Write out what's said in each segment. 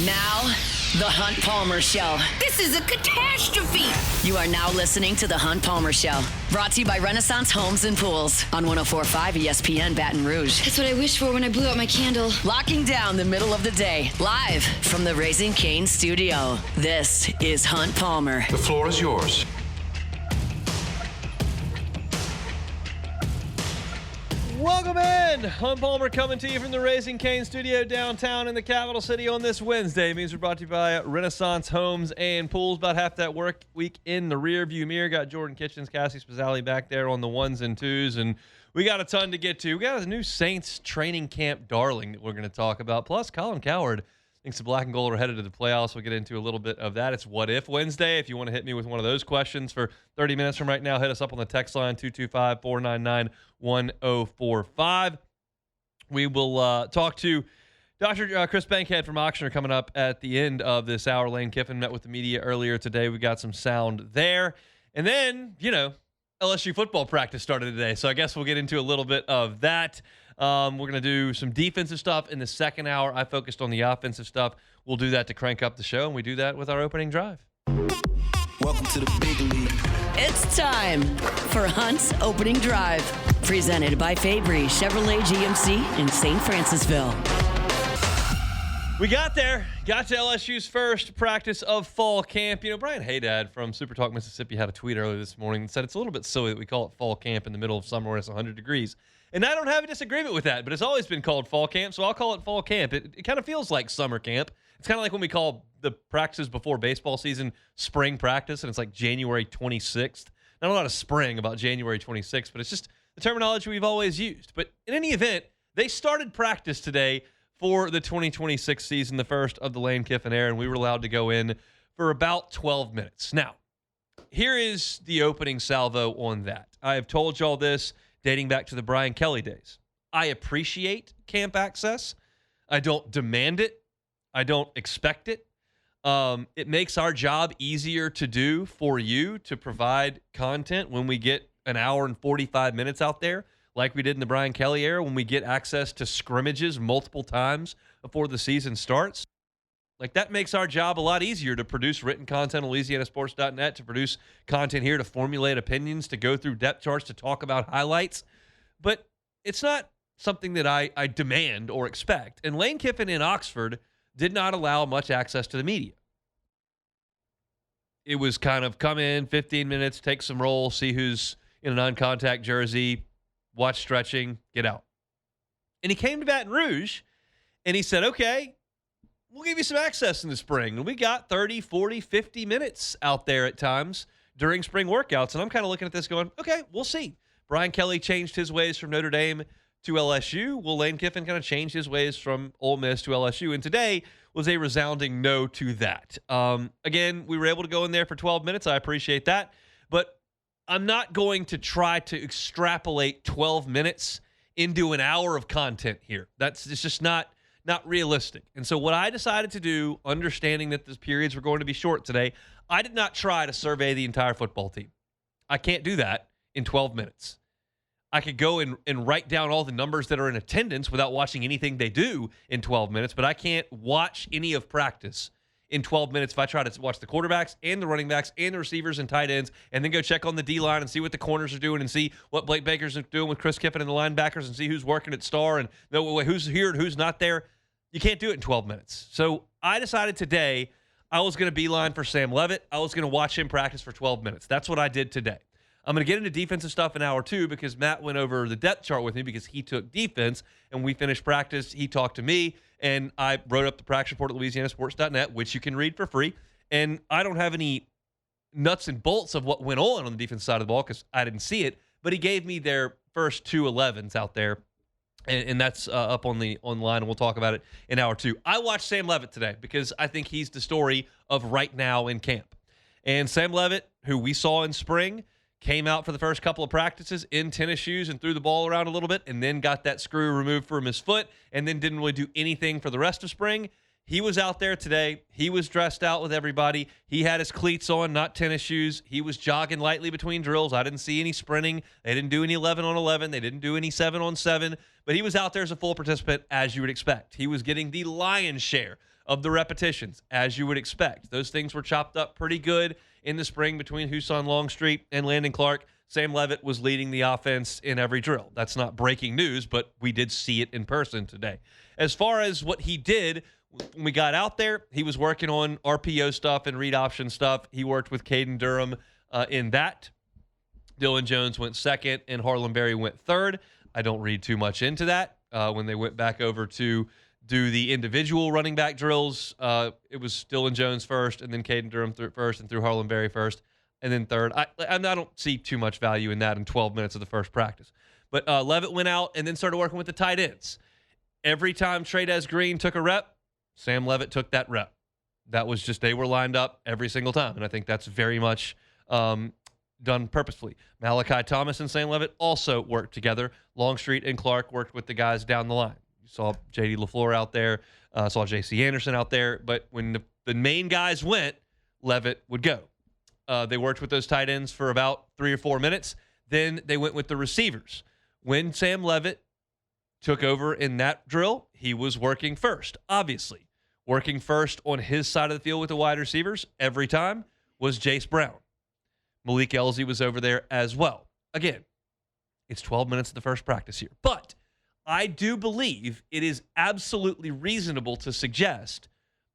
Now, The Hunt Palmer Show. This is a catastrophe. You are now listening to The Hunt Palmer Show. Brought to you by Renaissance Homes and Pools on 104.5 ESPN Baton Rouge. That's what I wished for when I blew out my candle. Locking down the middle of the day. Live from the Raising Cane studio. This is Hunt Palmer. The floor is yours. Welcome in. Hunt Palmer coming to you from the Raising Cane studio downtown in the capital city on this Wednesday. It means we're brought to you by Renaissance Homes and Pools. About half that work week in the rearview mirror. Got Jordan Kitchens, Cassie Spazzali back there on the ones and twos. And we got a ton to get to. We got a new Saints training camp darling that we're going to talk about. Plus, Colin Cowherd thinks the black and gold are headed to the playoffs. We'll get into a little bit of that. It's What If Wednesday. If you want to hit me with one of those questions for 30 minutes from right now, hit us up on the text line, 225-499-1045. We will talk to Dr. Chris Bankhead from Oxner coming up at the end of this hour. Lane Kiffin met with the media earlier today. We got some sound there. And then, LSU football practice started today. So I guess we'll get into a little bit of that. We're going to do some defensive stuff in the second hour. I focused on the offensive stuff. We'll do that to crank up the show, and we do that with our opening drive. Welcome to the big league. It's time for Hunt's Opening Drive. Presented by Fabry Chevrolet GMC in St. Francisville. We got there. Got to LSU's first practice of fall camp. Brian Haydad from Super Talk Mississippi had a tweet earlier this morning and said it's a little bit silly that we call it fall camp in the middle of summer when it's 100 degrees. And I don't have a disagreement with that, but it's always been called fall camp, so I'll call it fall camp. It kind of feels like summer camp. It's kind of like when we call the practices before baseball season spring practice, and it's like January 26th. Not a lot of spring about January 26th, but it's just the terminology we've always used. But in any event, they started practice today for the 2026 season, the first of the Lane Kiffin era, and we were allowed to go in for about 12 minutes. Now, here is the opening salvo on that. I have told y'all this dating back to the Brian Kelly days. I appreciate camp access. I don't demand it. I don't expect it. It makes our job easier to do for you to provide content when we get an hour and 45 minutes out there, like we did in the Brian Kelly era, when we get access to scrimmages multiple times before the season starts. Like, that makes our job a lot easier to produce written content on LouisianaSports.net, to produce content here, to formulate opinions, to go through depth charts, to talk about highlights. But it's not something that I demand or expect. And Lane Kiffin in Oxford did not allow much access to the media. It was kind of come in, 15 minutes, take some rolls, see who's in a non-contact jersey, watch stretching, get out. And he came to Baton Rouge, and he said, okay, we'll give you some access in the spring. And we got 30, 40, 50 minutes out there at times during spring workouts. And I'm kind of looking at this going, okay, we'll see. Brian Kelly changed his ways from Notre Dame to LSU. Will Lane Kiffin kind of change his ways from Ole Miss to LSU? And today was a resounding no to that. Again, we were able to go in there for 12 minutes. I appreciate that. But I'm not going to try to extrapolate 12 minutes into an hour of content here. It's just not realistic. And so what I decided to do, understanding that the periods were going to be short today, I did not try to survey the entire football team. I can't do that in 12 minutes. I could go and write down all the numbers that are in attendance without watching anything they do in 12 minutes, but I can't watch any of practice in 12 minutes if I try to watch the quarterbacks and the running backs and the receivers and tight ends and then go check on the D-line and see what the corners are doing and see what Blake Baker's doing with Chris Kiffin and the linebackers and see who's working at star and know who's here and who's not there. You can't do it in 12 minutes. So I decided today I was going to beeline for Sam Leavitt. I was going to watch him practice for 12 minutes. That's what I did today. I'm going to get into defensive stuff in hour two because Matt went over the depth chart with me because he took defense, and we finished practice. He talked to me, and I wrote up the practice report at LouisianaSports.net, which you can read for free. And I don't have any nuts and bolts of what went on the defense side of the ball because I didn't see it, but he gave me their first 2 11s out there, and that's up online, and we'll talk about it in hour two. I watched Sam Leavitt today because I think he's the story of right now in camp. And Sam Leavitt, who we saw in spring, came out for the first couple of practices in tennis shoes and threw the ball around a little bit and then got that screw removed from his foot and then didn't really do anything for the rest of spring. He was out there today. He was dressed out with everybody. He had his cleats on, not tennis shoes. He was jogging lightly between drills. I didn't see any sprinting. They didn't do any 11 on 11. They didn't do any 7 on 7. But he was out there as a full participant, as you would expect. He was getting the lion's share of the repetitions, as you would expect. Those things were chopped up pretty good in the spring between Huson Longstreet and Landon Clark. Sam Levitt was leading the offense in every drill. That's not breaking news, but we did see it in person today. As far as what he did, when we got out there, he was working on RPO stuff and read option stuff. He worked with Caden Durham in that. Dylan Jones went second, and Harlan Berry went third. I don't read too much into that. When they went back over to do the individual running back drills, it was Dylan Jones first, and then Caden Durham first, and through Harlan Berry first, and then third. I don't see too much value in that in 12 minutes of the first practice. But Levitt went out and then started working with the tight ends. Every time Trey'Dez Green took a rep, Sam Levitt took that rep. That was just, they were lined up every single time, and I think that's very much done purposefully. Malachi Thomas and Sam Levitt also worked together. Longstreet and Clark worked with the guys down the line. You saw J.D. LaFleur out there, saw J.C. Anderson out there, but when the main guys went, Levitt would go. They worked with those tight ends for about 3 or 4 minutes. Then they went with the receivers. When Sam Levitt took over in that drill, he was working first, obviously. Working first on his side of the field with the wide receivers every time was Jace Brown. Malik Elzy was over there as well. Again, it's 12 minutes of the first practice here. But I do believe it is absolutely reasonable to suggest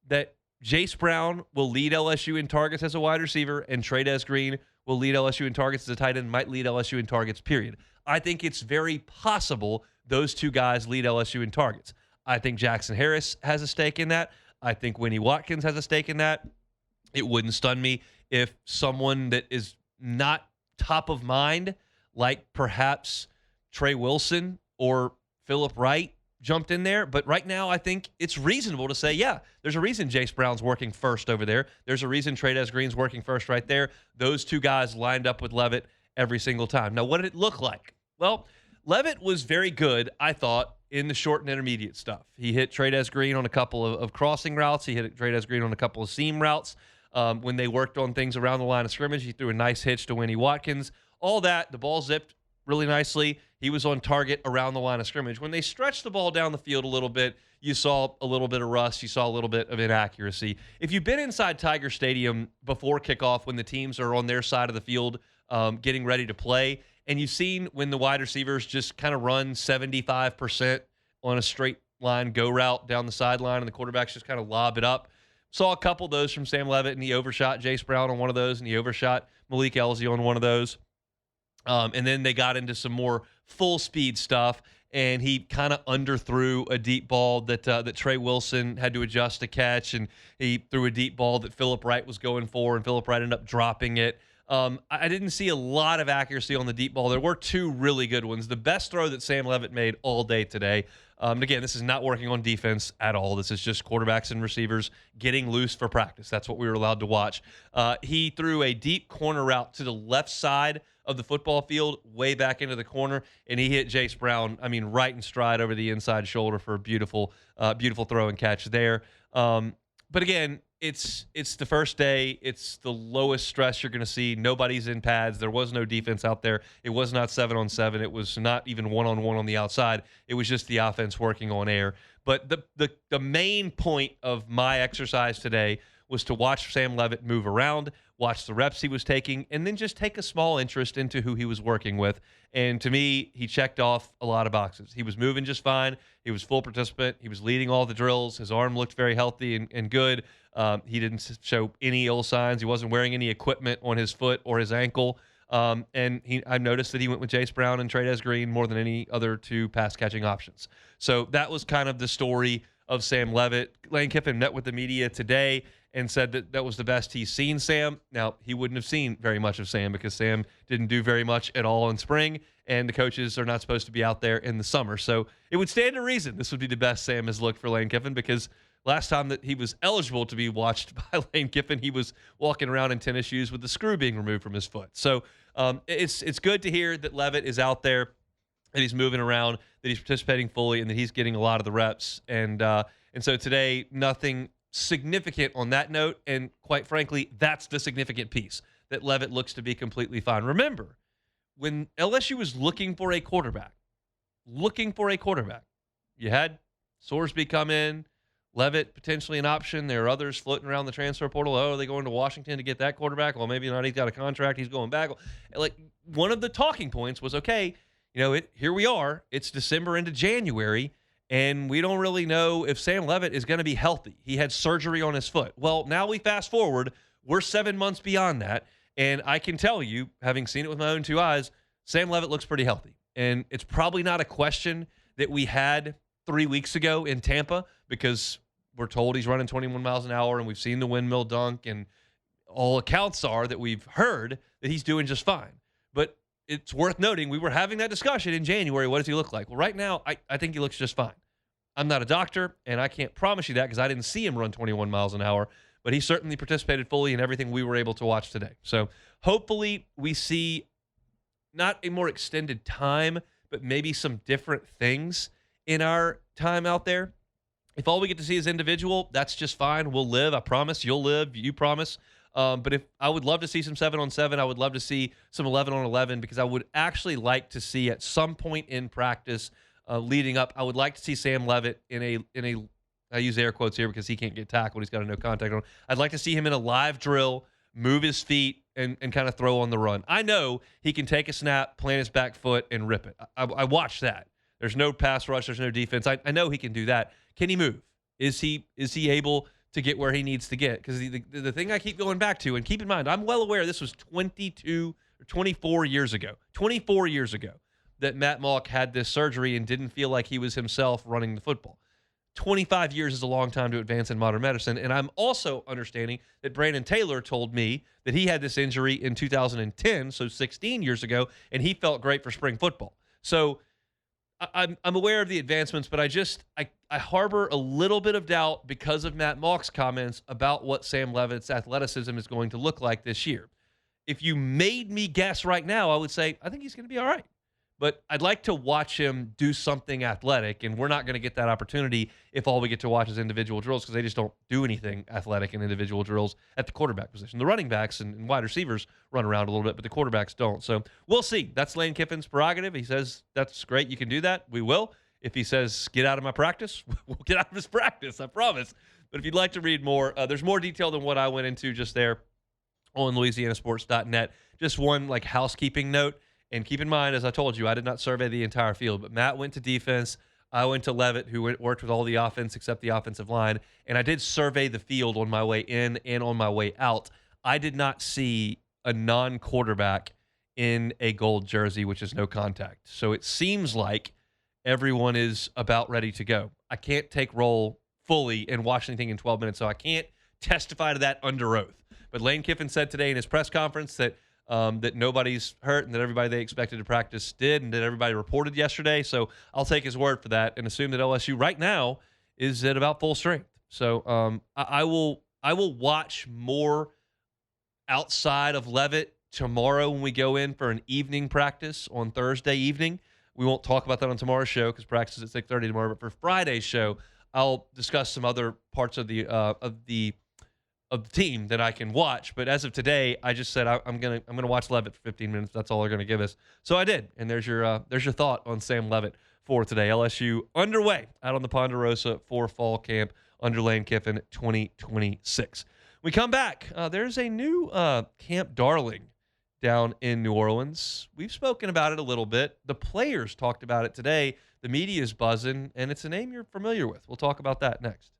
that Jace Brown will lead LSU in targets as a wide receiver, and Trey'Dez Green will lead LSU in targets as a tight end, might lead LSU in targets, period. I think it's very possible those two guys lead LSU in targets. I think Jackson Harris has a stake in that. I think Winnie Watkins has a stake in that. It wouldn't stun me if someone that is not top of mind, like perhaps Trey Wilson or Phillip Wright, jumped in there. But right now, I think it's reasonable to say, yeah, there's a reason Jace Brown's working first over there. There's a reason Trey'Dez Green's working first right there. Those two guys lined up with Levitt every single time. Now, what did it look like? Well, Levitt was very good, I thought, in the short and intermediate stuff. He hit Trey'Dez Green on a couple of crossing routes. He hit Trey'Dez Green on a couple of seam routes. When they worked on things around the line of scrimmage, he threw a nice hitch to Winnie Watkins. All that, the ball zipped really nicely. He was on target around the line of scrimmage. When they stretched the ball down the field a little bit, you saw a little bit of rust. You saw a little bit of inaccuracy. If you've been inside Tiger Stadium before kickoff when the teams are on their side of the field getting ready to play, and you've seen when the wide receivers just kind of run 75% on a straight line go route down the sideline and the quarterbacks just kind of lob it up. Saw a couple of those from Sam Levitt, and he overshot Jace Brown on one of those, and he overshot Malik Elzy on one of those. And then they got into some more full-speed stuff, and he kind of underthrew a deep ball that Trey Wilson had to adjust to catch, and he threw a deep ball that Phillip Wright was going for, and Phillip Wright ended up dropping it. I didn't see a lot of accuracy on the deep ball. There were two really good ones. The best throw that Sam Levitt made all day today. Again, this is not working on defense at all. This is just quarterbacks and receivers getting loose for practice. That's what we were allowed to watch. He threw a deep corner route to the left side of the football field, way back into the corner, and he hit Jace Brown, right in stride over the inside shoulder for a beautiful throw and catch there. But again, it's the first day. It's the lowest stress you're going to see. Nobody's in pads. There was no defense out there. It was not 7-on-7. It was not even 1-on-1 on the outside. It was just the offense working on air. But the main point of my exercise today was to watch Sam Levitt move around, watch the reps he was taking, and then just take a small interest into who he was working with. And to me, he checked off a lot of boxes. He was moving just fine. He was full participant. He was leading all the drills. His arm looked very healthy and good. He didn't show any ill signs. He wasn't wearing any equipment on his foot or his ankle. And I noticed that he went with Jace Brown and Trey'Dez Green more than any other two pass-catching options. So that was kind of the story of Sam Levitt. Lane Kiffin met with the media today and said that was the best he's seen Sam. Now, he wouldn't have seen very much of Sam because Sam didn't do very much at all in spring, and the coaches are not supposed to be out there in the summer. So it would stand to reason this would be the best Sam has looked for Lane Kiffin, because last time that he was eligible to be watched by Lane Kiffin, he was walking around in tennis shoes with the screw being removed from his foot. So it's good to hear that Levitt is out there, that he's moving around, that he's participating fully, and that he's getting a lot of the reps. And so today, nothing significant on that note, and quite frankly, that's the significant piece, that Levitt looks to be completely fine. Remember, when LSU was looking for a quarterback, you had Sorsby come in, Levitt potentially an option. There are others floating around the transfer portal. Oh, are they going to Washington to get that quarterback? Well, maybe not. He's got a contract. He's going back. Like, one of the talking points was, okay, here we are. It's December into January, and we don't really know if Sam Levitt is going to be healthy. He had surgery on his foot. Well, now we fast forward. We're 7 months beyond that, and I can tell you, having seen it with my own two eyes, Sam Levitt looks pretty healthy. And it's probably not a question that we had 3 weeks ago in Tampa, because we're told he's running 21 miles an hour, and we've seen the windmill dunk, and all accounts are that we've heard that he's doing just fine. But it's worth noting, we were having that discussion in January. What does he look like? Well, right now, I think he looks just fine. I'm not a doctor, and I can't promise you that because I didn't see him run 21 miles an hour, but he certainly participated fully in everything we were able to watch today. So hopefully we see not a more extended time, but maybe some different things in our time out there. If all we get to see is individual, that's just fine. We'll live. I promise. You'll live. You promise. But if I would love to see some 7-on-7, I would love to see some 11-on-11, because I would actually like to see at some point in practice leading up, I would like to see Sam Levitt in a I use air quotes here because he can't get tackled. He's got a no contact on. I'd like to see him in a live drill, move his feet, and kind of throw on the run. I know he can take a snap, plant his back foot, and rip it. I watched that. There's no pass rush. There's no defense. I know he can do that. Can he move? Is he able to get where he needs to get? Because the thing I keep going back to, and keep in mind, I'm well aware this was 22 or 24 years ago. 24 years ago that Matt Malk had this surgery and didn't feel like he was himself running the football. 25 years is a long time to advance in modern medicine. And I'm also understanding that Brandon Taylor told me that he had this injury in 2010, so 16 years ago, and he felt great for spring football. So I'm aware of the advancements, but I harbor a little bit of doubt because of Matt Malk's comments about what Sam Levitt's athleticism is going to look like this year. If you made me guess right now, I would say I think he's going to be all right. But I'd like to watch him do something athletic, and we're not going to get that opportunity if all we get to watch is individual drills, because they just don't do anything athletic in individual drills at the quarterback position. The running backs and wide receivers run around a little bit, but the quarterbacks don't. So we'll see. That's Lane Kiffin's prerogative. He says, that's great, you can do that. We will. If he says, get out of my practice, we'll get out of his practice, I promise. But if you'd like to read more, there's more detail than what I went into just there on LouisianaSports.net. Just one housekeeping note. And keep in mind, as I told you, I did not survey the entire field, but Matt went to defense. I went to Levitt, who worked with all the offense except the offensive line. And I did survey the field on my way in and on my way out. I did not see a non-quarterback in a gold jersey, which is no contact. So it seems like everyone is about ready to go. I can't take roll fully and watch anything in 12 minutes, so I can't testify to that under oath. But Lane Kiffin said today in his press conference that nobody's hurt and that everybody they expected to practice did, and that everybody reported yesterday. So I'll take his word for that and assume that LSU right now is at about full strength. So I will watch more outside of Levitt tomorrow when we go in for an evening practice on Thursday evening. We won't talk about that on tomorrow's show because practice is at 6:30 tomorrow. But for Friday's show, I'll discuss some other parts of the team that I can watch. But as of today, I just said I'm gonna watch Levitt for 15 minutes. That's all they're gonna give us. So I did, and there's your thought on Sam Levitt for today. LSU underway out on the Ponderosa for fall camp under Lane Kiffin 2026. We come back. There's a new camp darling down in New Orleans. We've spoken about it a little bit. The players talked about it today. The media is buzzing, and it's a name you're familiar with. We'll talk about that next.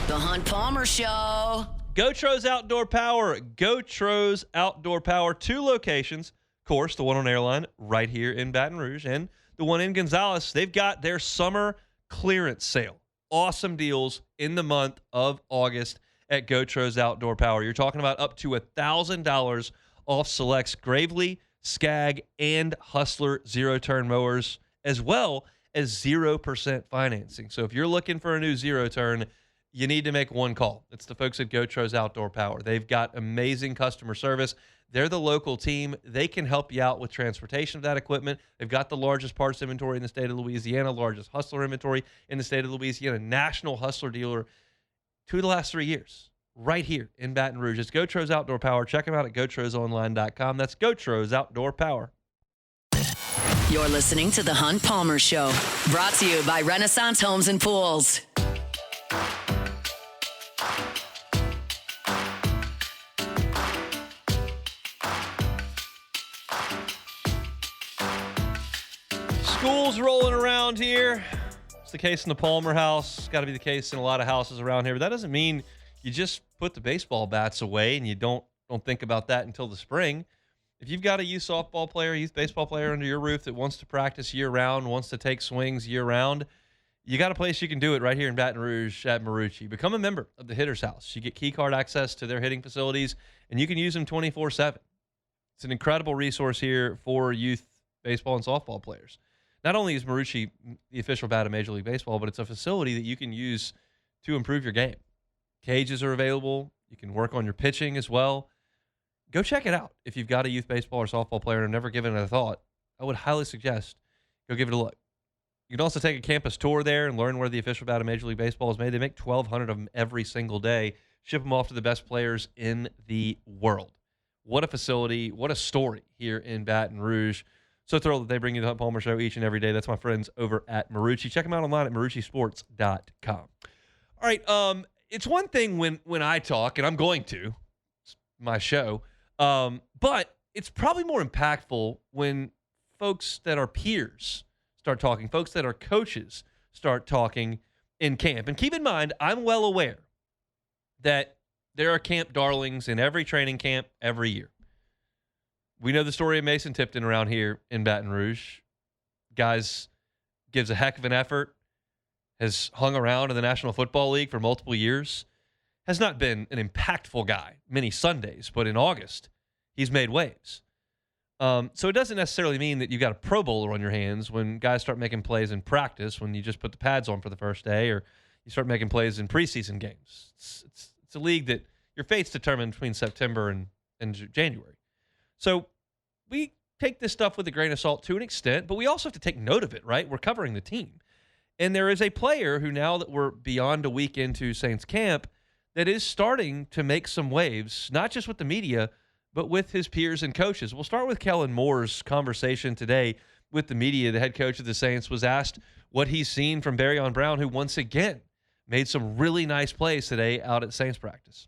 The Hunt Palmer Show. Gotros Outdoor Power. Gotros Outdoor Power. 2 locations. Of course, the one on Airline right here in Baton Rouge and the one in Gonzales. They've got their summer clearance sale. Awesome deals in the month of August at Gotros Outdoor Power. You're talking about up to $1,000 off selects Gravely, Skag, and Hustler zero-turn mowers, as well as 0% financing. So if you're looking for a new zero-turn, you need to make one call. It's the folks at Gotros Outdoor Power. They've got amazing customer service. They're the local team. They can help you out with transportation of that equipment. They've got the largest parts inventory in the state of Louisiana, largest Hustler inventory in the state of Louisiana, national Hustler dealer 2 of the last 3 years, right here in Baton Rouge. It's Gotros Outdoor Power. Check them out at GotrosOnline.com. That's Gotros Outdoor Power. You're listening to The Hunt Palmer Show, brought to you by Renaissance Homes and Pools. School's rolling around here. It's the case in the Palmer house. It's got to be the case in a lot of houses around here. But that doesn't mean you just put the baseball bats away and you don't think about that until the spring. If you've got a youth softball player, youth baseball player under your roof that wants to practice year-round, wants to take swings year-round, you got a place you can do it right here in Baton Rouge at Marucci. Become a member of the Hitter's House. You get key card access to their hitting facilities, and you can use them 24/7. It's an incredible resource here for youth baseball and softball players. Not only is Marucci the official bat of Major League Baseball, but it's a facility that you can use to improve your game. Cages are available. You can work on your pitching as well. Go check it out. If you've got a youth baseball or softball player and have never given it a thought, I would highly suggest go give it a look. You can also take a campus tour there and learn where the official bat of Major League Baseball is made. They make 1,200 of them every single day, ship them off to the best players in the world. What a facility. What a story here in Baton Rouge. So thrilled that they bring you the Hunt Palmer Show each and every day. That's my friends over at Marucci. Check them out online at maruccisports.com. All right, it's one thing when I talk, and I'm going to. It's my show. But it's probably more impactful when folks that are peers start talking, folks that are coaches start talking in camp. And keep in mind, I'm well aware that there are camp darlings in every training camp every year. We know the story of Mason Tipton around here in Baton Rouge. Guys gives a heck of an effort, has hung around in the National Football League for multiple years, has not been an impactful guy many Sundays, but in August, he's made waves. So it doesn't necessarily mean that you've got a Pro Bowler on your hands when guys start making plays in practice, when you just put the pads on for the first day, or you start making plays in preseason games. It's a league that your fate's determined between September and January. So we take this stuff with a grain of salt to an extent, but we also have to take note of it, right? We're covering the team. And there is a player who, now that we're beyond a week into Saints camp, that is starting to make some waves, not just with the media, but with his peers and coaches. We'll start with Kellen Moore's conversation today with the media. The head coach of the Saints was asked what he's seen from Barion Brown, who once again made some really nice plays today out at Saints practice.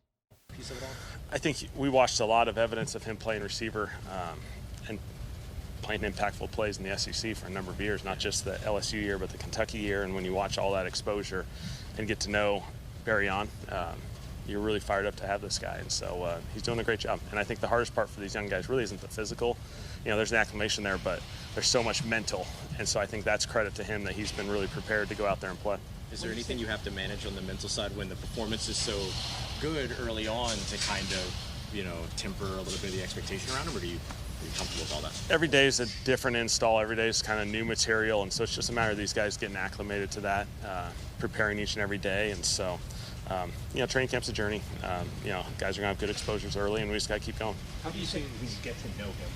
I think we watched a lot of evidence of him playing receiver and playing impactful plays in the SEC for a number of years, not just the LSU year, but the Kentucky year. And when you watch all that exposure and get to know Barion, you're really fired up to have this guy. And so he's doing a great job. And I think the hardest part for these young guys really isn't the physical. You know, there's an acclimation there, but there's so much mental. And so I think that's credit to him that he's been really prepared to go out there and play. Is there anything you have to manage on the mental side when the performance is so good early on to kind of, temper a little bit of the expectation around him, or are you comfortable with all that? Every day is a different install. Every day is kind of new material. And so it's just a matter of these guys getting acclimated to that, preparing each and every day. And so, training camp's a journey. Guys are going to have good exposures early, and we just got to keep going. How do you say we get to know him?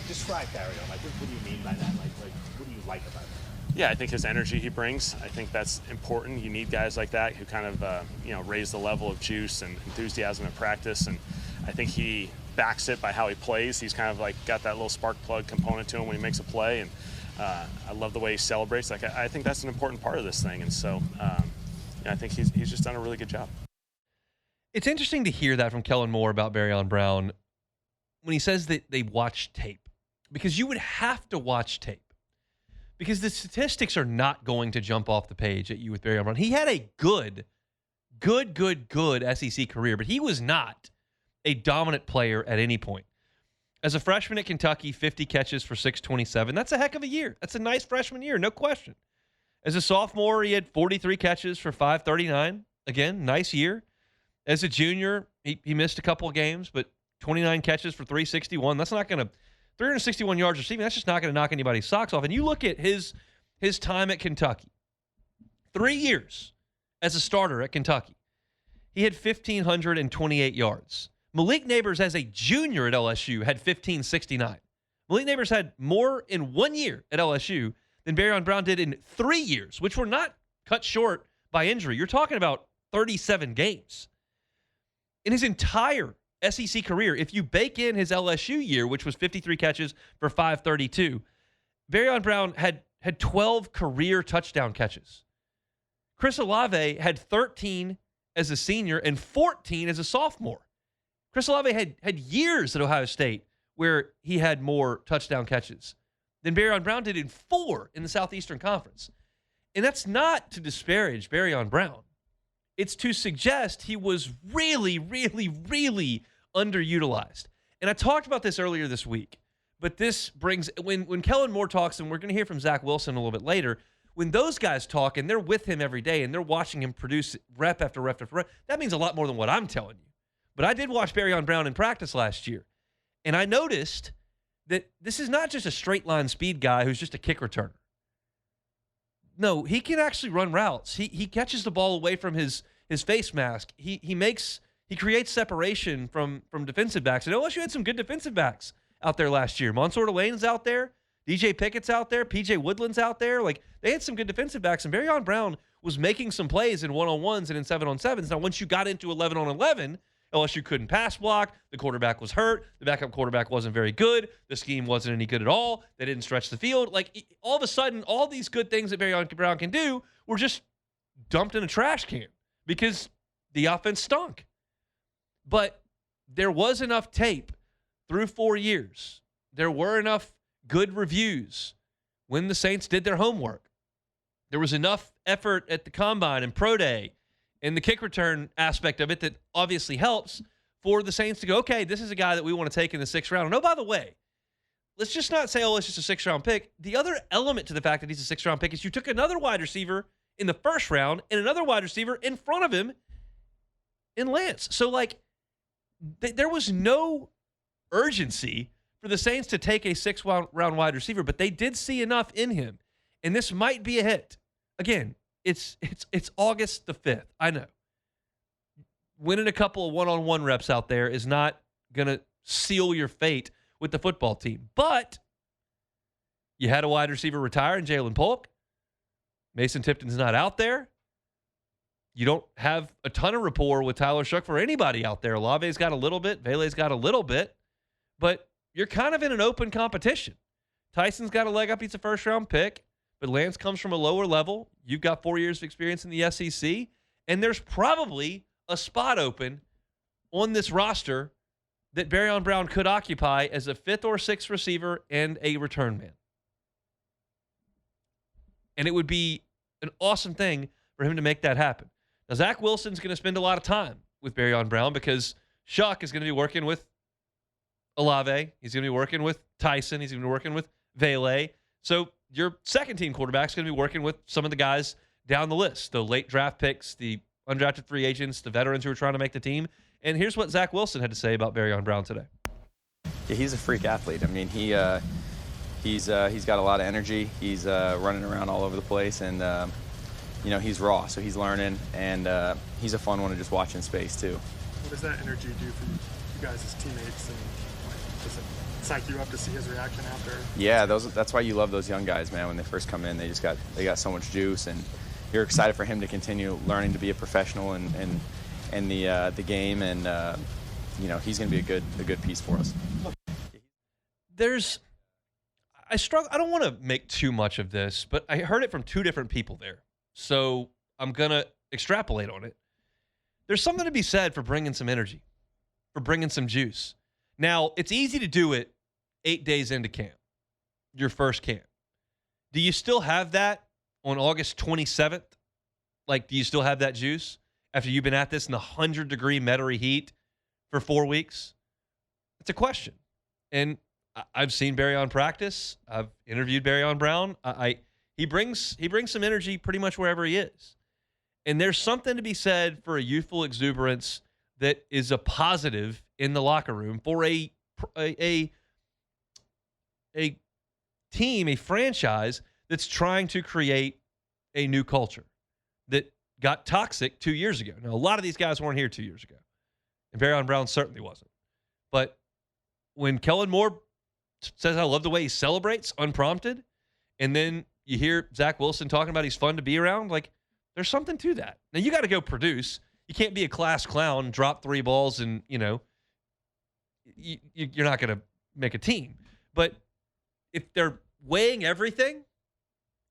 Describe Barion. Like, what do you mean by that? Like, what do you like about him? Yeah, I think his energy he brings, I think that's important. You need guys like that who kind of, raise the level of juice and enthusiasm at practice. And I think he backs it by how he plays. He's kind of like got that little spark plug component to him when he makes a play. And I love the way he celebrates. Like, I think that's an important part of this thing. And so I think he's just done a really good job. It's interesting to hear that from Kellen Moore about Barion Brown when he says that they watch tape, because you would have to watch tape. Because the statistics are not going to jump off the page at you with Barion Brown. He had a good SEC career, but he was not a dominant player at any point. As a freshman at Kentucky, 50 catches for 627. That's a heck of a year. That's a nice freshman year, no question. As a sophomore, he had 43 catches for 539. Again, nice year. As a junior, he missed a couple of games, but 29 catches for 361. That's not going to 361 yards receiving, that's just not going to knock anybody's socks off. And you look at his time at Kentucky. 3 years as a starter at Kentucky. He had 1,528 yards. Malik Neighbors, as a junior at LSU, had 1,569. Malik Neighbors had more in 1 year at LSU than Barion Brown did in 3 years, which were not cut short by injury. You're talking about 37 games. In his entire SEC career, if you bake in his LSU year, which was 53 catches for 532, Barion Brown had 12 career touchdown catches. Chris Olave had 13 as a senior and 14 as a sophomore. Chris Olave had years at Ohio State where he had more touchdown catches than Barion Brown did in 4 in the Southeastern Conference. And that's not to disparage Barion Brown. It's to suggest he was really, really, really underutilized. And I talked about this earlier this week, but this brings, when Kellen Moore talks, and we're going to hear from Zach Wilson a little bit later, when those guys talk and they're with him every day and they're watching him produce rep after rep after rep, that means a lot more than what I'm telling you. But I did watch Barion Brown in practice last year, and I noticed that this is not just a straight line speed guy who's just a kick returner. No, he can actually run routes. He catches the ball away from his face mask. He creates separation from defensive backs. And LSU had some good defensive backs out there last year. Mansour Delane's out there. DJ Pickett's out there. PJ Woodland's out there. Like, they had some good defensive backs. And Barion Brown was making some plays in one-on-ones and in 7-on-7s. Now, once you got into 11-on-11, LSU couldn't pass block. The quarterback was hurt. The backup quarterback wasn't very good. The scheme wasn't any good at all. They didn't stretch the field. Like, all of a sudden, all these good things that Barion Brown can do were just dumped in a trash can because the offense stunk. But there was enough tape through 4 years. There were enough good reviews when the Saints did their homework. There was enough effort at the Combine and Pro Day and the kick return aspect of it that obviously helps for the Saints to go, okay, this is a guy that we want to take in the 6th round. And oh, by the way, let's just not say, oh, it's just a 6th-round pick. The other element to the fact that he's a 6th-round pick is you took another wide receiver in the 1st round and another wide receiver in front of him in Lance. So, like, there was no urgency for the Saints to take a 6th-round wide receiver, but they did see enough in him, and this might be a hit. Again, it's August the 5th. I know. Winning a couple of one-on-one reps out there is not going to seal your fate with the football team, but you had a wide receiver retire in Jalen Polk. Mason Tipton's not out there. You don't have a ton of rapport with Tyler Shough for anybody out there. Olave's got a little bit. Vele's got a little bit. But you're kind of in an open competition. Tyson's got a leg up. He's a 1st-round pick. But Lance comes from a lower level. You've got 4 years of experience in the SEC. And there's probably a spot open on this roster that Barion Brown could occupy as a 5th or 6th receiver and a return man. And it would be an awesome thing for him to make that happen. Now, Zach Wilson's going to spend a lot of time with Barion Brown because Shough is going to be working with Olave. He's going to be working with Tyson. He's going to be working with Vele. So your second-team quarterback's going to be working with some of the guys down the list, the late draft picks, the undrafted free agents, the veterans who are trying to make the team. And here's what Zach Wilson had to say about Barion Brown today. Yeah, he's a freak athlete. I mean, he's got a lot of energy. He's running around all over the place, and he's raw, so he's learning, and he's a fun one to just watch in space too. What does that energy do for you guys as teammates, and does it psych you up to see his reaction after? Yeah, that's why you love those young guys, man. When they first come in, they got so much juice, and you're excited for him to continue learning to be a professional in the game, and he's going to be a good piece for us. I don't want to make too much of this, but I heard it from 2 different people there. So I'm going to extrapolate on it. There's something to be said for bringing some energy, for bringing some juice. Now, it's easy to do it 8 days into camp, your first camp. Do you still have that on August 27th? Like, do you still have that juice after you've been at this in the 100-degree Metairie heat for 4 weeks? It's a question. And I've seen Barion practice. I've interviewed Barion Brown. He brings some energy pretty much wherever he is. And there's something to be said for a youthful exuberance that is a positive in the locker room for a team, a franchise that's trying to create a new culture that got toxic 2 years ago. Now, a lot of these guys weren't here 2 years ago, and Barion Brown certainly wasn't. But when Kellen Moore says, I love the way he celebrates unprompted, and then you hear Zach Wilson talking about he's fun to be around, like, there's something to that. Now, you got to go produce. You can't be a class clown, drop 3 balls, and, you're not going to make a team. But if they're weighing everything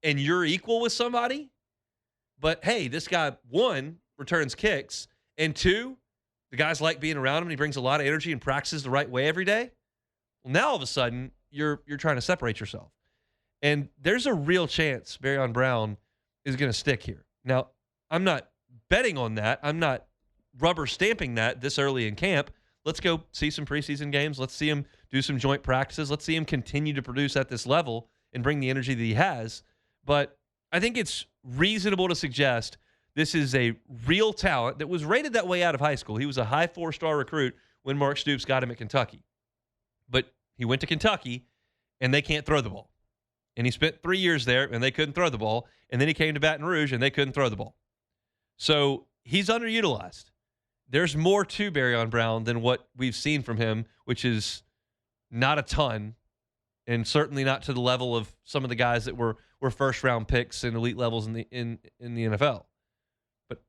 and you're equal with somebody, but, hey, this guy, 1, returns kicks, and 2, the guys like being around him, and he brings a lot of energy and practices the right way every day, well, now all of a sudden, you're trying to separate yourself. And there's a real chance Barion Brown is going to stick here. Now, I'm not betting on that. I'm not rubber stamping that this early in camp. Let's go see some preseason games. Let's see him do some joint practices. Let's see him continue to produce at this level and bring the energy that he has. But I think it's reasonable to suggest this is a real talent that was rated that way out of high school. He was a high 4-star recruit when Mark Stoops got him at Kentucky. But he went to Kentucky, and they can't throw the ball. And he spent 3 years there, and they couldn't throw the ball. And then he came to Baton Rouge, and they couldn't throw the ball. So he's underutilized. There's more to Barion Brown than what we've seen from him, which is not a ton, and certainly not to the level of some of the guys that were first-round picks and elite levels in the NFL. But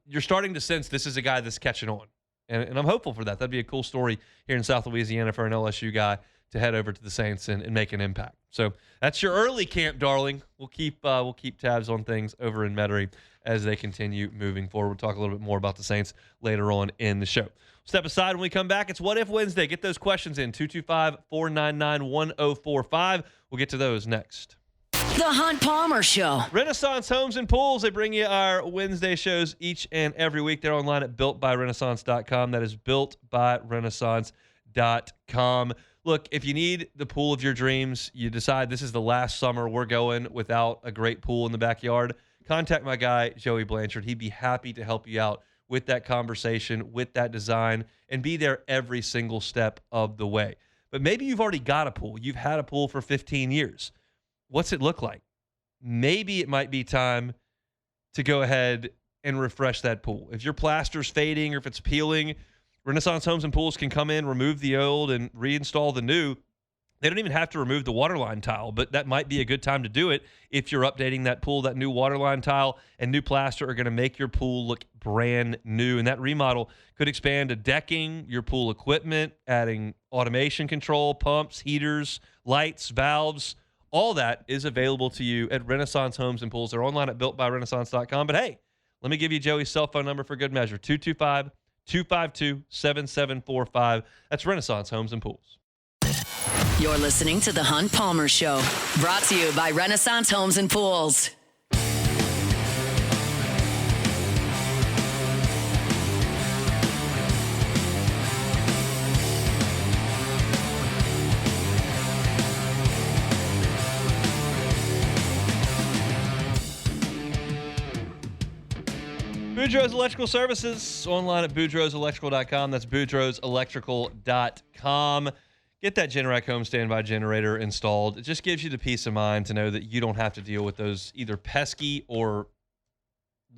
you're starting to sense this is a guy that's catching on, and I'm hopeful for that. That'd be a cool story here in South Louisiana for an LSU guy to head over to the Saints and make an impact. So that's your early camp, darling. We'll keep tabs on things over in Metairie as they continue moving forward. We'll talk a little bit more about the Saints later on in the show. Step aside when we come back. It's What If Wednesday. Get those questions in, 225-499-1045. We'll get to those next. The Hunt Palmer Show. Renaissance Homes and Pools. They bring you our Wednesday shows each and every week. They're online at builtbyrenaissance.com. That is builtbyrenaissance.com. Look, if you need the pool of your dreams, you decide this is the last summer we're going without a great pool in the backyard, contact my guy, Joey Blanchard. He'd be happy to help you out with that conversation, with that design, and be there every single step of the way. But maybe you've already got a pool. You've had a pool for 15 years. What's it look like? Maybe it might be time to go ahead and refresh that pool. If your plaster's fading or if it's peeling, Renaissance Homes and Pools can come in, remove the old, and reinstall the new. They don't even have to remove the waterline tile, but that might be a good time to do it if you're updating that pool. That new waterline tile and new plaster are going to make your pool look brand new, and that remodel could expand to decking, your pool equipment, adding automation control, pumps, heaters, lights, valves. All that is available to you at Renaissance Homes and Pools. They're online at builtbyrenaissance.com. But hey, let me give you Joey's cell phone number for good measure, 225-252-7745. That's Renaissance Homes and Pools. You're listening to The Hunt Palmer Show, brought to you by Renaissance Homes and Pools. Boudreaux's Electrical Services, online at boudreauxelectrical.com. That's boudreauxelectrical.com. Get that Generac home standby generator installed. It just gives you the peace of mind to know that you don't have to deal with those either pesky or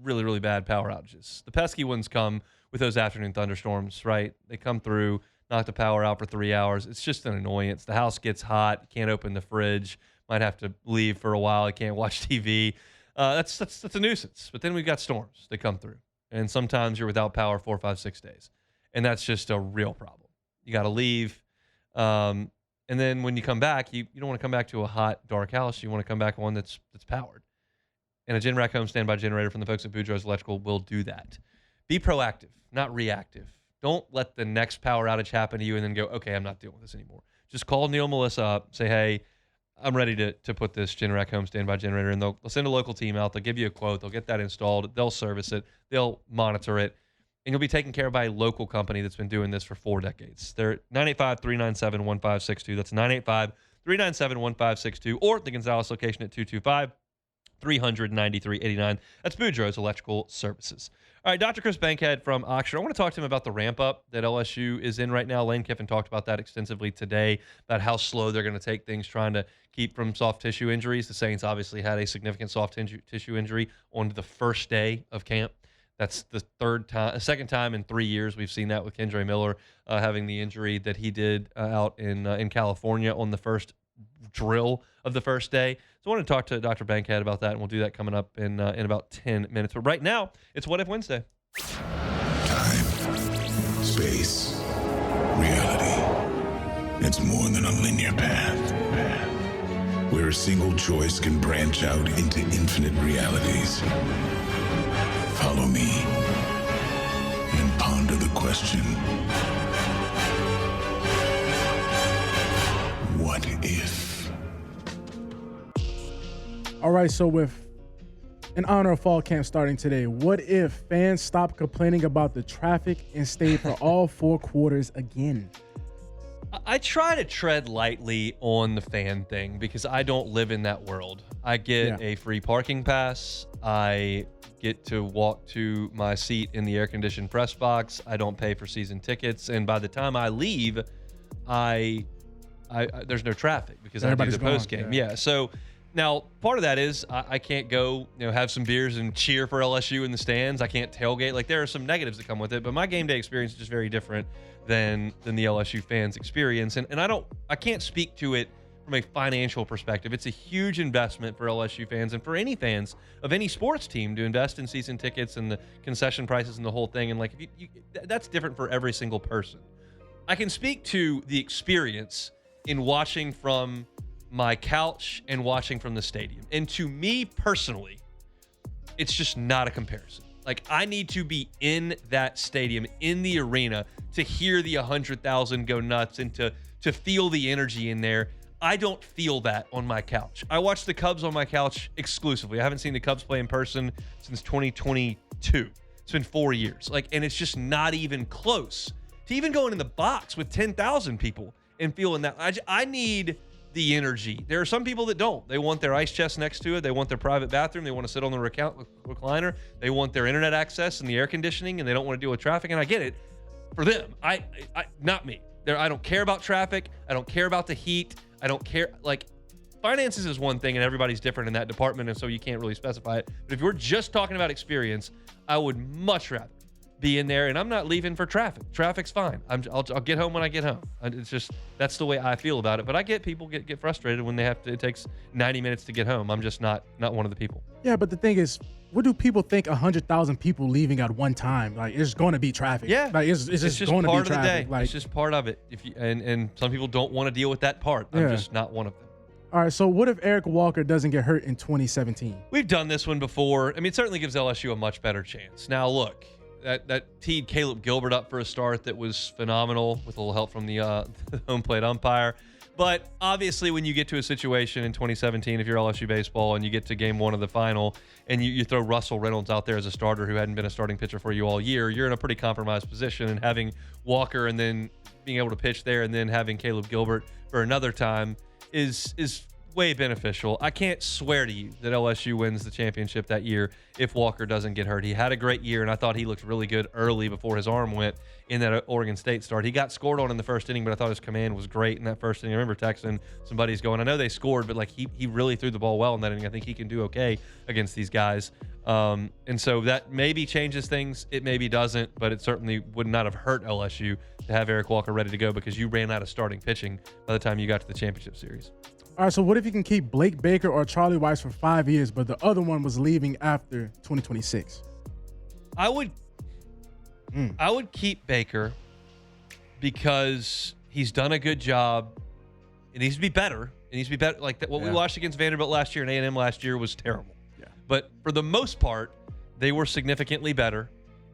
really, really bad power outages. The pesky ones come with those afternoon thunderstorms, right? They come through, knock the power out for 3 hours. It's just an annoyance. The house gets hot. You can't open the fridge. Might have to leave for a while. You can't watch TV. That's a nuisance. But then we've got storms that come through. And sometimes you're without power 4, 5, 6 days. And that's just a real problem. You got to leave. And then when you come back, you don't want to come back to a hot, dark house. You want to come back to one that's powered. And a Generac home standby generator from the folks at Boudreaux's Electrical will do that. Be proactive, not reactive. Don't let the next power outage happen to you and then go, okay, I'm not dealing with this anymore. Just call Neil and Melissa up, say, hey, I'm ready to put this Generac home standby generator in. They'll send a local team out. They'll give you a quote. They'll get that installed. They'll service it. They'll monitor it. And you'll be taken care of by a local company that's been doing this for 4 decades. They're 985-397-1562. That's 985-397-1562. Or the Gonzales location at 225-393-89. That's Boudreaux's Electrical Services. All right, Dr. Chris Bankhead from Oxford. I want to talk to him about the ramp-up that LSU is in right now. Lane Kiffin talked about that extensively today, about how slow they're going to take things, trying to keep from soft tissue injuries. The Saints obviously had a significant soft tissue injury on the first day of camp. That's the second time in 3 years we've seen that with Kendre Miller having the injury that he did out in California on the first drill of the first day. So I want to talk to Dr. Bankhead about that, and we'll do that coming up in about 10 minutes. But right now, it's What If Wednesday. Time, space, reality. It's more than a linear path. Where a single choice can branch out into infinite realities. Follow me and ponder the question, what if? All right, so with in honor of fall camp starting today, what if fans stopped complaining about the traffic and stayed for all 4 quarters again? I try to tread lightly on the fan thing because I don't live in that world. I get a free parking pass. I get to walk to my seat in the air-conditioned press box. I don't pay for season tickets, and by the time I leave, there's no traffic because I do the post game. Yeah. So now part of that is I can't go, have some beers and cheer for LSU in the stands. I can't tailgate. Like, there are some negatives that come with it, but my game day experience is just very different than the LSU fans experience. And I can't speak to it from a financial perspective. It's a huge investment for LSU fans and for any fans of any sports team to invest in season tickets and the concession prices and the whole thing. And like, that's different for every single person. I can speak to the experience in watching from my couch and watching from the stadium. And to me personally, it's just not a comparison. Like, I need to be in that stadium, in the arena, to hear the 100,000 go nuts and to feel the energy in there. I don't feel that on my couch. I watch the Cubs on my couch exclusively. I haven't seen the Cubs play in person since 2022. It's been 4 years. And it's just not even close to even going in the box with 10,000 people and feeling that. I need the energy. There are some people that don't. They want their ice chest next to it. They want their private bathroom. They want to sit on the recliner. They want their internet access and the air conditioning, and they don't want to deal with traffic. And I get it. For them, I not me. I don't care about traffic. I don't care about the heat. I don't care. Like, finances is one thing, and everybody's different in that department, and so you can't really specify it. But if we're just talking about experience, I would much rather be in there, and I'm not leaving for traffic. Traffic's fine. I'll get home when I get home. It's just, that's the way I feel about it. But I get people get frustrated when it takes 90 minutes to get home. I'm just not one of the people. Yeah, but the thing is, what do people think 100,000 people leaving at one time? Like, it's going to be traffic. Yeah. Like, it's just going to be part of the traffic. day. Like, it's just part of it. And some people don't want to deal with that part. I'm just not one of them. All right, so what if Eric Walker doesn't get hurt in 2017? We've done this one before. I mean, it certainly gives LSU a much better chance. Now, look, that teed Caleb Gilbert up for a start that was phenomenal with a little help from the home plate umpire. But obviously, when you get to a situation in 2017, if you're LSU baseball and you get to game 1 of the final and you throw Russell Reynolds out there as a starter who hadn't been a starting pitcher for you all year, you're in a pretty compromised position. And having Walker and then being able to pitch there and then having Caleb Gilbert for another time is way beneficial. I can't swear to you that LSU wins the championship that year if Walker doesn't get hurt. He had a great year, and I thought he looked really good early before his arm went in that Oregon State start. He got scored on in the first inning, but I thought his command was great in that first inning. I remember texting some buddies going, I know they scored, but he really threw the ball well in that inning. I think he can do okay against these guys. And so that maybe changes things. It maybe doesn't, but it certainly would not have hurt LSU to have Eric Walker ready to go because you ran out of starting pitching by the time you got to the championship series. All right, so what if you can keep Blake Baker or Charlie Weiss for 5 years, but the other one was leaving after 2026? I would keep Baker because he's done a good job. It needs to be better. It needs to be better. Like that, what we watched against Vanderbilt last year and A&M last year was terrible. Yeah. But for the most part, they were significantly better,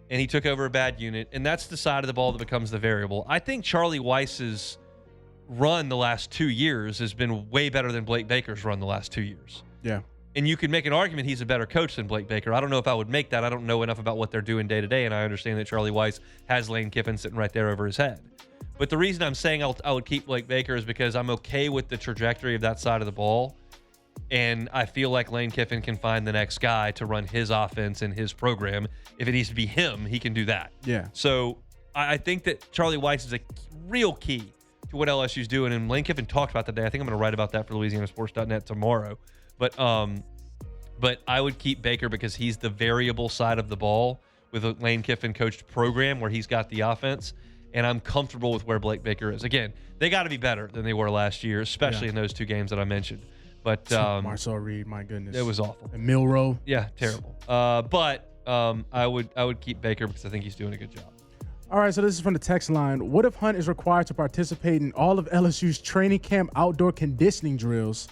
and he took over a bad unit, and that's the side of the ball that becomes the variable. I think Charlie Weiss's run the last 2 years has been way better than Blake Baker's run the last 2 years. Yeah. And you could make an argument he's a better coach than Blake Baker. I don't know if I would make that. I don't know enough about what they're doing day to day, and I understand that Charlie Weiss has Lane Kiffin sitting right there over his head. But the reason I'm saying I would keep Blake Baker is because I'm okay with the trajectory of that side of the ball, and I feel like Lane Kiffin can find the next guy to run his offense and his program. If it needs to be him, he can do that. Yeah. So I think that Charlie Weiss is a real key to what LSU's doing, and Lane Kiffin talked about that today. I think I'm going to write about that for LouisianaSports.net tomorrow. But I would keep Baker because he's the variable side of the ball with a Lane Kiffin coached program where he's got the offense, and I'm comfortable with where Blake Baker is. Again, they got to be better than they were last year, especially in those 2 games that I mentioned. But Marcel Reed, my goodness, it was awful. And Milroe, yeah, terrible. But I would keep Baker because I think he's doing a good job. All right, so this is from the text line. What if Hunt is required to participate in all of LSU's training camp outdoor conditioning drills,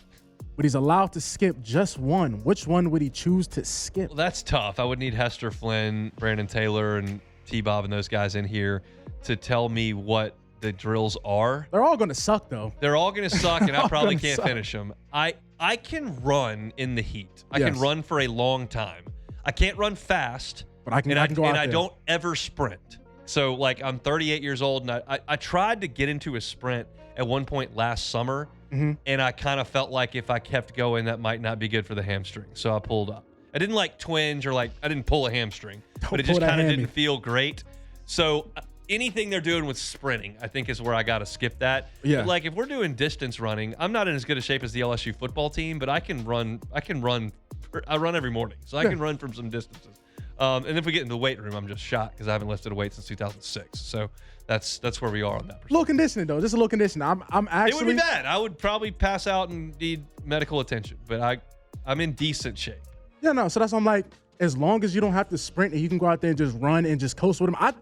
but he's allowed to skip just one? Which one would he choose to skip? Well, that's tough. I would need Hester Flynn, Brandon Taylor, and T-Bob and those guys in here to tell me what the drills are. They're all going to suck, though. They're all going to suck, and I probably can't suck. finish them. I can run in the heat. I Yes. can run for a long time. I can't run fast, But I can go out and there. I don't ever sprint. So, like, I'm 38 years old, and I tried to get into a sprint at one point last summer, and I kind of felt like if I kept going, that might not be good for the hamstring. So I pulled up. I didn't like twinge or I didn't pull a hamstring, but it just kind of didn't feel great. So anything they're doing with sprinting, I think is where I got to skip that. Yeah. But like if we're doing distance running, I'm not in as good a shape as the LSU football team, but I run every morning. So I can run from some distances. And if we get into the weight room, I'm just shot because I haven't lifted a weight since 2006. So that's where we are on that. Little conditioning, though. Just a little conditioning. I'm actually. It would be bad. I would probably pass out and need medical attention, but I'm in decent shape. Yeah, no. So that's why I'm like, as long as you don't have to sprint and you can go out there and just run and just coast with them,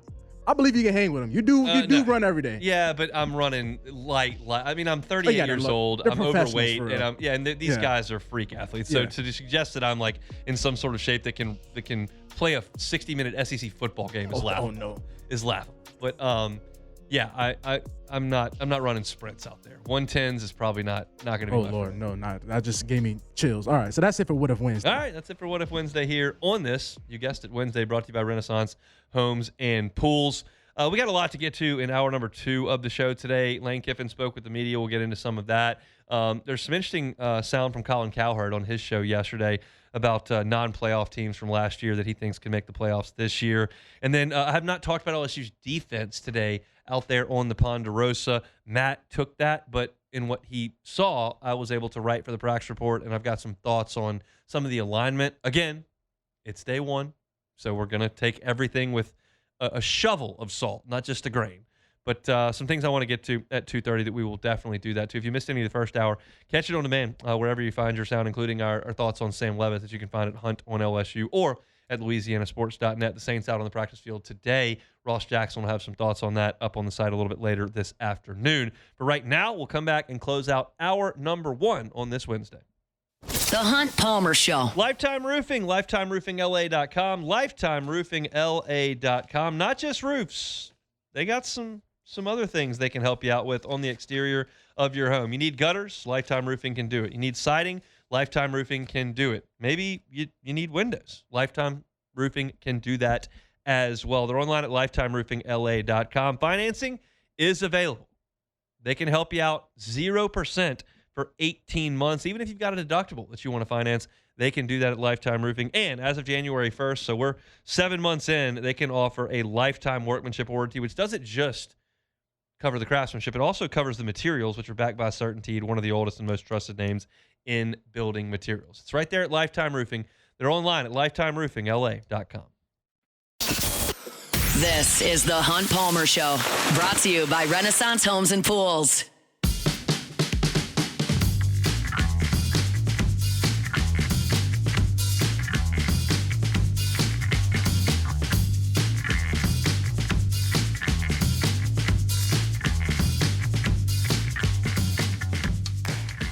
I believe you can hang with them. You do run every day. Yeah, but I'm running light. I mean, I'm 38 years old. They're I'm professionals overweight, for real. and these guys are freak athletes. So to suggest that I'm like in some sort of shape that can play a 60-minute SEC football game is laughable. Oh no, is laughable. But yeah, I'm not running sprints out there. 110s is probably not going to be. Oh my Lord, friend. no, not that just gave me chills. All right, so that's it for What If Wednesday. All right, that's it for What If Wednesday here on this. You guessed it, Wednesday, brought to you by Renaissance Homes and Pools. We got a lot to get to in hour number 2 of the show today. Lane Kiffin spoke with the media. We'll get into some of that. There's some interesting sound from Colin Cowherd on his show yesterday about non-playoff teams from last year that he thinks can make the playoffs this year. And then I have not talked about LSU's defense today out there on the Ponderosa. Matt took that, but in what he saw, I was able to write for the practice report, and I've got some thoughts on some of the alignment. Again, it's day 1, so we're going to take everything with a shovel of salt, not just a grain. But some things I want to get to at 2:30 that we will definitely do that too. If you missed any of the first hour, catch it on demand wherever you find your sound, including our thoughts on Sam Levitt that you can find at Hunt on LSU or at LouisianaSports.net. The Saints out on the practice field today. Ross Jackson will have some thoughts on that up on the site a little bit later this afternoon. But right now, we'll come back and close out hour number 1 on this Wednesday. The Hunt Palmer Show. Lifetime Roofing, LifetimeRoofingLA.com, LifetimeRoofingLA.com. Not just roofs. They got some other things they can help you out with on the exterior of your home. You need gutters, Lifetime Roofing can do it. You need siding, Lifetime Roofing can do it. Maybe you need windows. Lifetime Roofing can do that as well. They're online at LifetimeRoofingLA.com. Financing is available. They can help you out 0% for 18 months. Even if you've got a deductible that you want to finance, they can do that at Lifetime Roofing. And as of January 1st, so we're 7 months in, they can offer a lifetime workmanship warranty, which doesn't just cover the craftsmanship. It also covers the materials, which are backed by Certainty, one of the oldest and most trusted names in building materials. It's right there at Lifetime Roofing. They're online at LifetimeRoofingLA.com. This is the Hunt Palmer Show, brought to you by Renaissance Homes and Pools.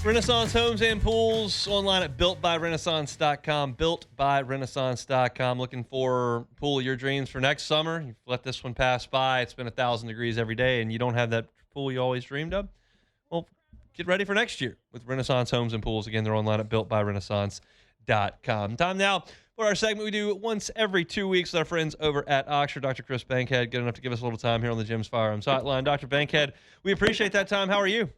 Renaissance Homes and Pools, online at builtbyrenaissance.com, builtbyrenaissance.com. Looking for pool of your dreams for next summer. You've let this one pass by. It's been 1,000 degrees every day, and you don't have that pool you always dreamed of? Well, get ready for next year with Renaissance Homes and Pools. Again, they're online at builtbyrenaissance.com. Time now for our segment we do once every 2 weeks with our friends over at Oxford. Dr. Chris Bankhead, good enough to give us a little time here on the Jim's Firearms Hotline. Dr. Bankhead, we appreciate that time. How are you?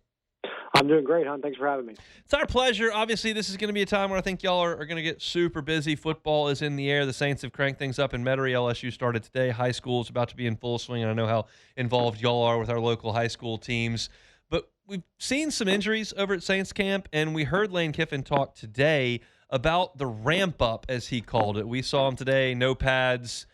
I'm doing great, hon. Thanks for having me. It's our pleasure. Obviously, this is going to be a time where I think y'all are going to get super busy. Football is in the air. The Saints have cranked things up in Metairie. LSU started today. High school is about to be in full swing, and I know how involved y'all are with our local high school teams. But we've seen some injuries over at Saints camp, and we heard Lane Kiffin talk today about the ramp-up, as he called it. We saw him today, no pads,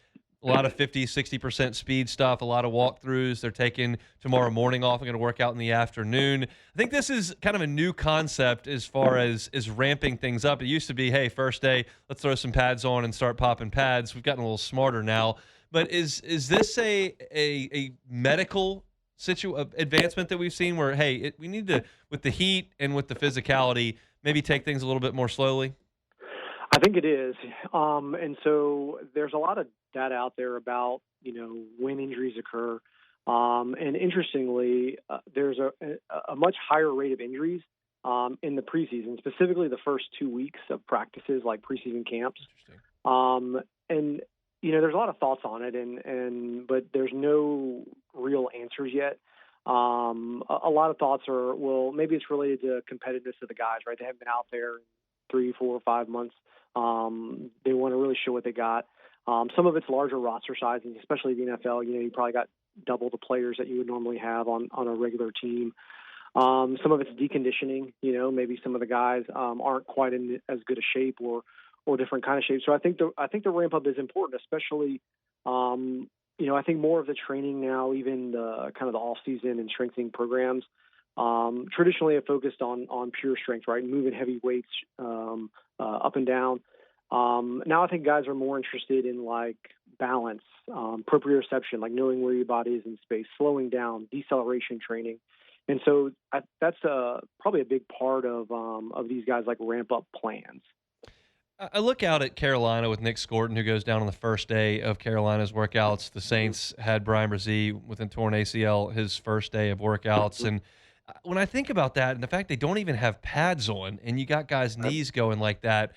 a lot of 50, 60% speed stuff, a lot of walkthroughs. They're taking tomorrow morning off and going to work out in the afternoon. I think this is kind of a new concept as far as ramping things up. It used to be, hey, first day, let's throw some pads on and start popping pads. We've gotten a little smarter now. But is this a medical advancement that we've seen where, hey, we need to, with the heat and with the physicality, maybe take things a little bit more slowly? I think it is. And so there's a lot of data out there about, when injuries occur. And interestingly, there's a much higher rate of injuries in the preseason, specifically the first 2 weeks of practices like preseason camps. And there's a lot of thoughts on it, but there's no real answers yet. A lot of thoughts are, well, maybe it's related to competitiveness of the guys, right? They haven't been out there in 3, 4, 5 months. They want to really show what they got. Some of it's larger roster sizes, especially the NFL. You probably got double the players that you would normally have on a regular team. Some of it's deconditioning. Maybe some of the guys aren't quite in as good a shape or different kind of shape. So I think the ramp up is important, especially. I think more of the training now, even the kind of the off season and strengthening programs, traditionally have focused on pure strength, right? Moving heavy weights up and down. Now I think guys are more interested in like balance, proprioception, like knowing where your body is in space, slowing down, deceleration training. And so that's probably a big part of these guys like ramp up plans. I look out at Carolina with Nick Scorton, who goes down on the first day of Carolina's workouts. The Saints had Brian Brzee with a torn ACL his first day of workouts. And when I think about that and the fact they don't even have pads on and you got guys' knees going like that,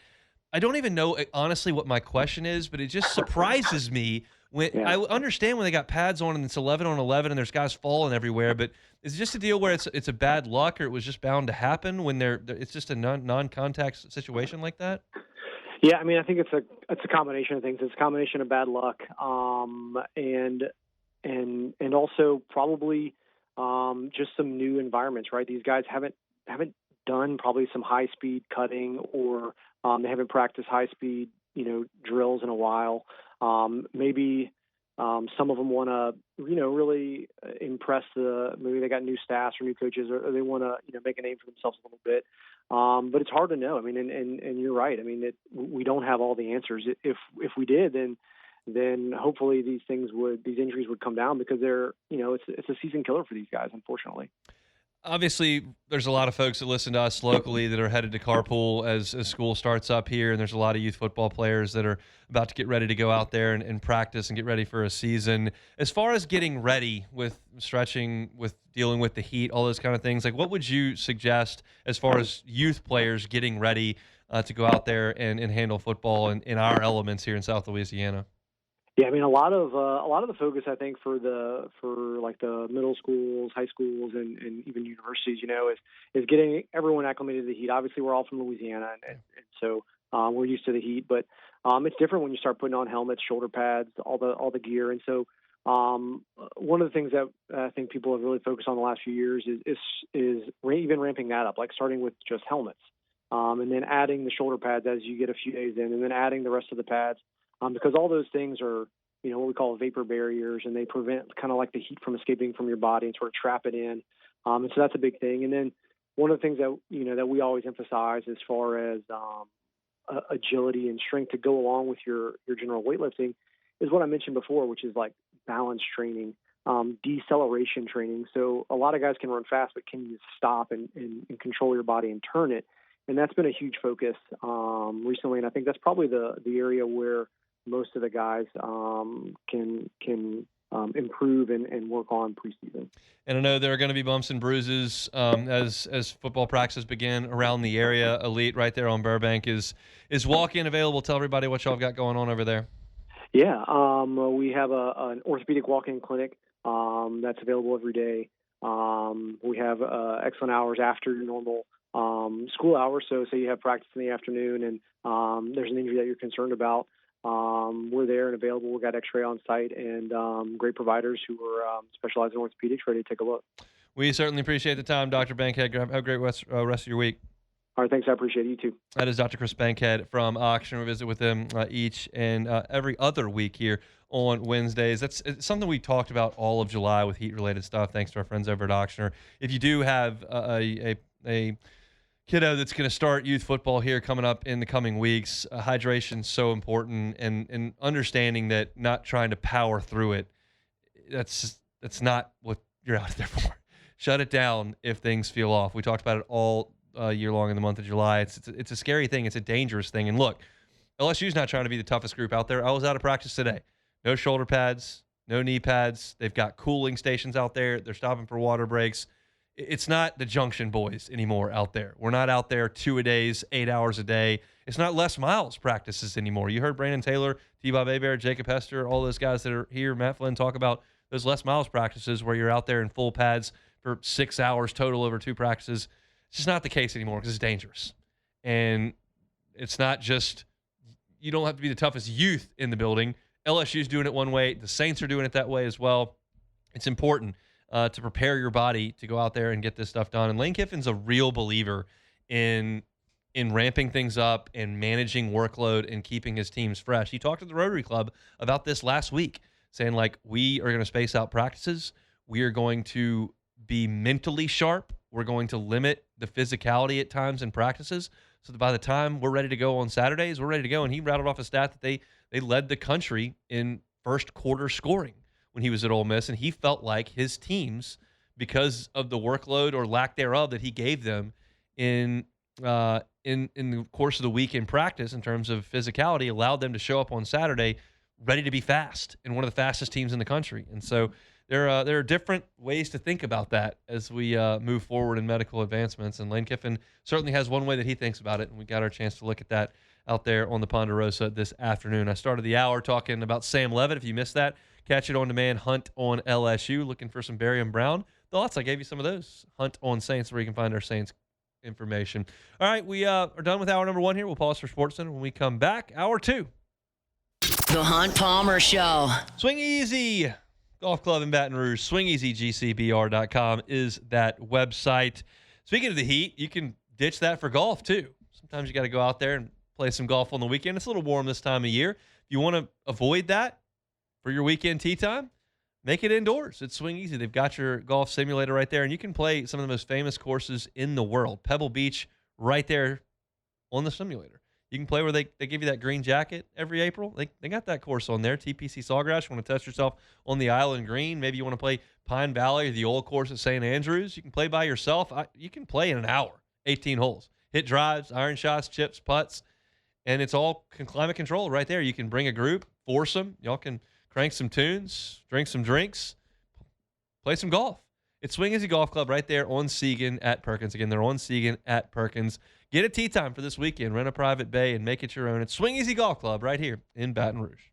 I don't even know honestly what my question is, but it just surprises me. I understand when they got pads on and it's 11 on 11 and there's guys falling everywhere, but is it just a deal where it's a bad luck or it was just bound to happen when it's just a non-contact situation like that? Yeah, I mean, I think it's a combination of things. It's a combination of bad luck, and also probably just some new environments, right? These guys haven't done probably some high speed cutting, or they haven't practiced high speed drills in a while. Maybe some of them want to really impress maybe they got new staffs or new coaches, or they want to make a name for themselves a little bit. But it's hard to know. I mean, and you're right. I mean, we don't have all the answers. If we did, then hopefully these injuries would come down, because they're it's a season killer for these guys, unfortunately. Obviously, there's a lot of folks that listen to us locally that are headed to carpool as school starts up here, and there's a lot of youth football players that are about to get ready to go out there and practice and get ready for a season. As far as getting ready with stretching, with dealing with the heat, all those kind of things, like what would you suggest as far as youth players getting ready to go out there and handle football in our elements here in South Louisiana? Yeah, I mean, a lot of the focus, I think, for like the middle schools, high schools, and even universities, is getting everyone acclimated to the heat. Obviously, we're all from Louisiana, and so we're used to the heat. But it's different when you start putting on helmets, shoulder pads, all the gear. And so one of the things that I think people have really focused on the last few years is even ramping that up, like starting with just helmets, and then adding the shoulder pads as you get a few days in, and then adding the rest of the pads. Because all those things are, what we call vapor barriers, and they prevent kind of like the heat from escaping from your body and sort of trap it in. And so that's a big thing. And then one of the things that, that we always emphasize as far as agility and strength to go along with your general weightlifting is what I mentioned before, which is like balance training, deceleration training. So a lot of guys can run fast, but can you stop and control your body and turn it? And that's been a huge focus recently. And I think that's probably the area where most of the guys can improve and work on preseason. And I know there are going to be bumps and bruises as football practices begin around the area. Elite right there on Burbank is walk-in available. Tell everybody what y'all have got going on over there. Yeah, we have an orthopedic walk-in clinic that's available every day. We have excellent hours after your normal school hours. So say you have practice in the afternoon and there's an injury that you're concerned about. We're there and available. We've got X-ray on site and great providers who are specialized in orthopedics ready to take a look. We certainly appreciate the time, Dr. Bankhead. Have a great rest of your week. All right, thanks. I appreciate it. You too. That is Dr. Chris Bankhead from Auction. We visit with him each and every other week here on Wednesdays. It's something we talked about all of July with heat-related stuff, thanks to our friends over at Auctioner. If you do have a kiddo that's going to start youth football here coming up in the coming weeks, hydration is so important, and understanding that not trying to power through it, that's not what you're out there for. Shut it down if things feel off. We talked about it all year long in the month of July. It's a scary thing. It's a dangerous thing. And look, LSU's not trying to be the toughest group out there. I was out of practice today. No shoulder pads, no knee pads. They've got cooling stations out there. They're stopping for water breaks. It's not the Junction Boys anymore out there. We're not out there 2-a-days, 8 hours a day. It's not Les Miles practices anymore. You heard Brandon Taylor, T-Bob Hebert, Jacob Hester, all those guys that are here, Matt Flynn, talk about those Les Miles practices where you're out there in full pads for 6 hours total over 2 practices. It's just not the case anymore because it's dangerous. And it's not just, you don't have to be the toughest youth in the building. LSU's doing it one way. The Saints are doing it that way as well. It's important to prepare your body to go out there and get this stuff done. And Lane Kiffin's a real believer in ramping things up and managing workload and keeping his teams fresh. He talked to the Rotary Club about this last week, saying, like, we are going to space out practices. We are going to be mentally sharp. We're going to limit the physicality at times in practices so that by the time we're ready to go on Saturdays, we're ready to go. And he rattled off a stat that they led the country in first quarter scoring when he was at Ole Miss, and he felt like his teams, because of the workload or lack thereof that he gave them in the course of the week in practice in terms of physicality, allowed them to show up on Saturday ready to be fast and one of the fastest teams in the country. And so there are different ways to think about that as we move forward in medical advancements. And Lane Kiffin certainly has one way that he thinks about it, and we got our chance to look at that out there on the Ponderosa this afternoon. I started the hour talking about Sam Levitt. If you missed that, catch it on demand. Hunt on LSU. Looking for some Barion Brown thoughts? I gave you some of those. Hunt on Saints, where you can find our Saints information. All right, we are done with hour number 1 here. We'll pause for SportsCenter. When we come back, hour 2. The Hunt Palmer Show. Swing Easy Golf Club in Baton Rouge. SwingEasyGCBR.com is that website. Speaking of the heat, you can ditch that for golf too. Sometimes you got to go out there and play some golf on the weekend. It's a little warm this time of year. If you want to avoid that for your weekend tee time, make it indoors. It's Swing Easy. They've got your golf simulator right there, and you can play some of the most famous courses in the world. Pebble Beach right there on the simulator. You can play where they give you that green jacket every April. They got that course on there. TPC Sawgrass. You want to test yourself on the Island Green. Maybe you want to play Pine Valley or the old course at St. Andrews. You can play by yourself. You can play in an hour, 18 holes. Hit drives, iron shots, chips, putts, and it's all climate controlled right there. You can bring a group, foursome. Y'all can crank some tunes, drink some drinks, play some golf. It's Swing Easy Golf Club right there on Segan at Perkins. Again, they're on Segan at Perkins. Get a tee time for this weekend. Rent a private bay and make it your own. It's Swing Easy Golf Club right here in Baton Rouge.